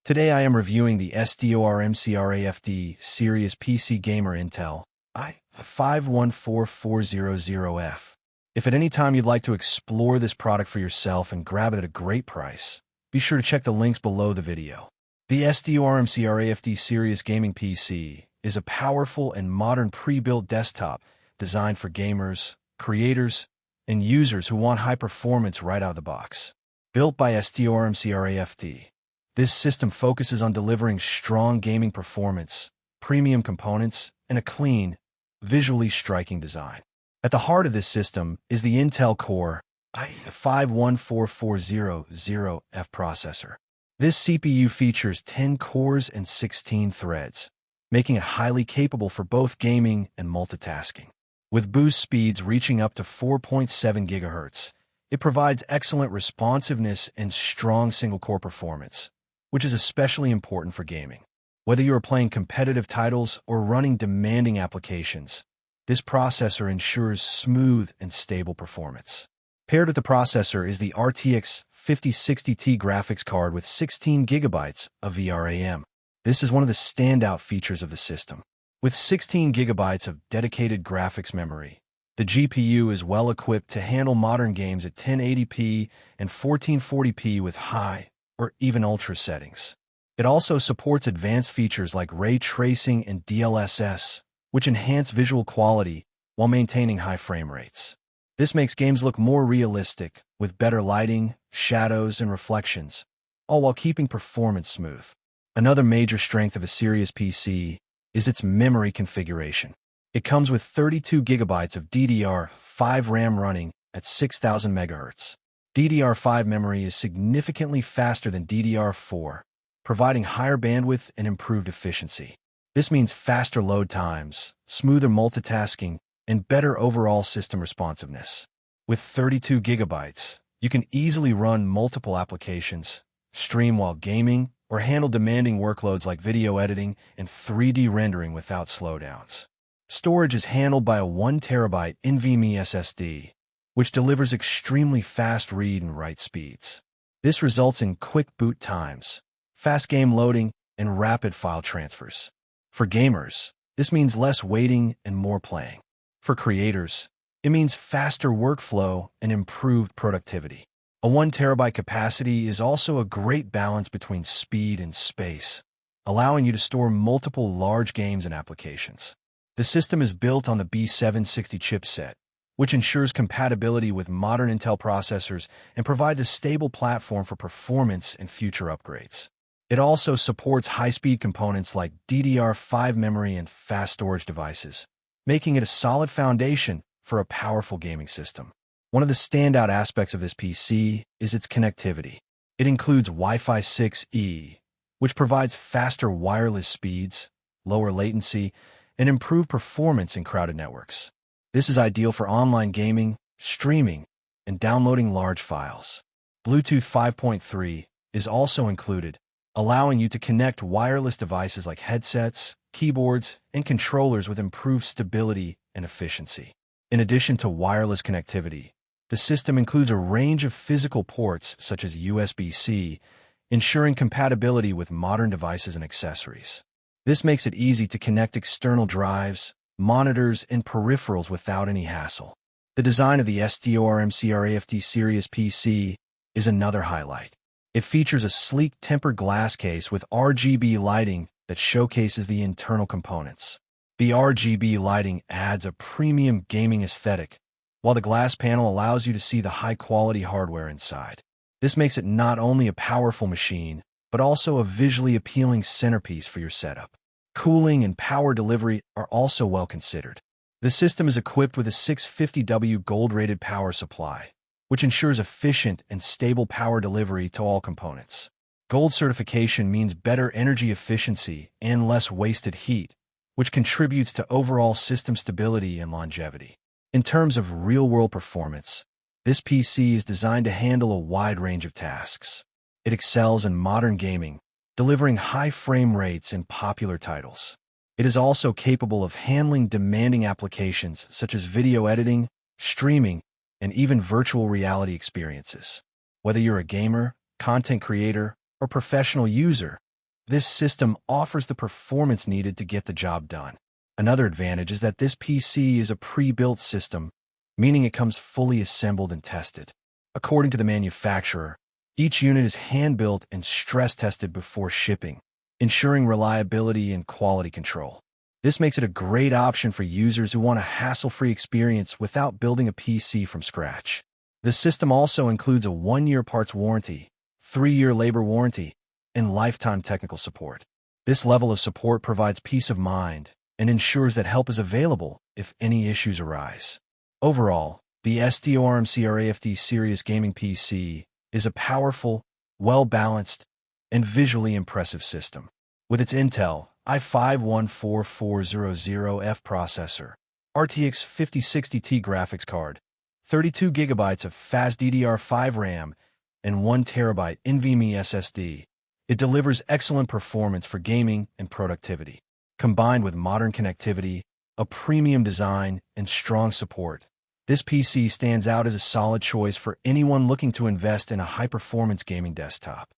Today I am reviewing the STORMCRAFT Sirius PC Gamer Intel i5-14400F. If at any time you'd like to explore this product for yourself and grab it at a great price, be sure to check the links below the video. The STORMCRAFT Sirius Gaming PC is a powerful and modern pre-built desktop designed for gamers, creators, and users who want high performance right out of the box. Built by STORMCRAFT, this system focuses on delivering strong gaming performance, premium components, and a clean, visually striking design. At the heart of this system is the Intel Core i5-14400F processor. This CPU features 10 cores and 16 threads, making it highly capable for both gaming and multitasking. With boost speeds reaching up to 4.7 GHz, it provides excellent responsiveness and strong single-core performance, which is especially important for gaming. Whether you are playing competitive titles or running demanding applications, this processor ensures smooth and stable performance. Paired with the processor is the RTX 5060 graphics card with 16 GB of VRAM. This is one of the standout features of the system. With 16 GB of dedicated graphics memory, the GPU is well equipped to handle modern games at 1080p and 1440p with high or even ultra settings. It also supports advanced features like ray tracing and DLSS, which enhance visual quality while maintaining high frame rates. This makes games look more realistic, with better lighting, shadows, and reflections, all while keeping performance smooth. Another major strength of a Sirius PC is its memory configuration. It comes with 32 GB of DDR5 RAM running at 6000 MHz. DDR5 memory is significantly faster than DDR4, providing higher bandwidth and improved efficiency. This means faster load times, smoother multitasking, and better overall system responsiveness. With 32 GB, you can easily run multiple applications, stream while gaming, or handle demanding workloads like video editing and 3D rendering without slowdowns. Storage is handled by a 1TB NVMe SSD, which delivers extremely fast read and write speeds. This results in quick boot times, fast game loading, and rapid file transfers. For gamers, this means less waiting and more playing. For creators, it means faster workflow and improved productivity. A 1TB capacity is also a great balance between speed and space, allowing you to store multiple large games and applications. The system is built on the B760 chipset, which ensures compatibility with modern Intel processors and provides a stable platform for performance and future upgrades. It also supports high-speed components like DDR5 memory and fast storage devices, making it a solid foundation for a powerful gaming system. One of the standout aspects of this PC is its connectivity. It includes Wi-Fi 6E, which provides faster wireless speeds, lower latency, and improved performance in crowded networks. This is ideal for online gaming, streaming, and downloading large files. Bluetooth 5.3 is also included, allowing you to connect wireless devices like headsets, keyboards, and controllers with improved stability and efficiency. In addition to wireless connectivity, the system includes a range of physical ports such as USB-C, ensuring compatibility with modern devices and accessories. This makes it easy to connect external drives, monitors, and peripherals without any hassle. The design of the STORMCRAFT Sirius PC is another highlight. It features a sleek tempered glass case with RGB lighting that showcases the internal components. The RGB lighting adds a premium gaming aesthetic, while the glass panel allows you to see the high-quality hardware inside. This makes it not only a powerful machine, but also a visually appealing centerpiece for your setup. Cooling and power delivery are also well considered. The system is equipped with a 650W gold-rated power supply, which ensures efficient and stable power delivery to all components. Gold certification means better energy efficiency and less wasted heat, which contributes to overall system stability and longevity. In terms of real-world performance, this PC is designed to handle a wide range of tasks. It excels in modern gaming, delivering high frame rates in popular titles. It is also capable of handling demanding applications such as video editing, streaming, and even virtual reality experiences. Whether you're a gamer, content creator, or professional user, This system offers the performance needed to get the job done. Another advantage is that this PC is a pre-built system, meaning it comes fully assembled and tested. According to the manufacturer, each unit is hand-built and stress-tested before shipping, ensuring reliability and quality control. This makes it a great option for users who want a hassle-free experience without building a PC from scratch. The system also includes a 1-year parts warranty, 3-year labor warranty, and lifetime technical support. This level of support provides peace of mind and ensures that help is available if any issues arise. Overall, the STORMCRAFT Sirius Gaming PC is a powerful, well-balanced, and visually impressive system. With its Intel i5-14400F processor, RTX 5060 graphics card, 32GB of fast DDR5 RAM, and 1TB NVMe SSD, it delivers excellent performance for gaming and productivity. Combined with modern connectivity, a premium design, and strong support, this PC stands out as a solid choice for anyone looking to invest in a high-performance gaming desktop.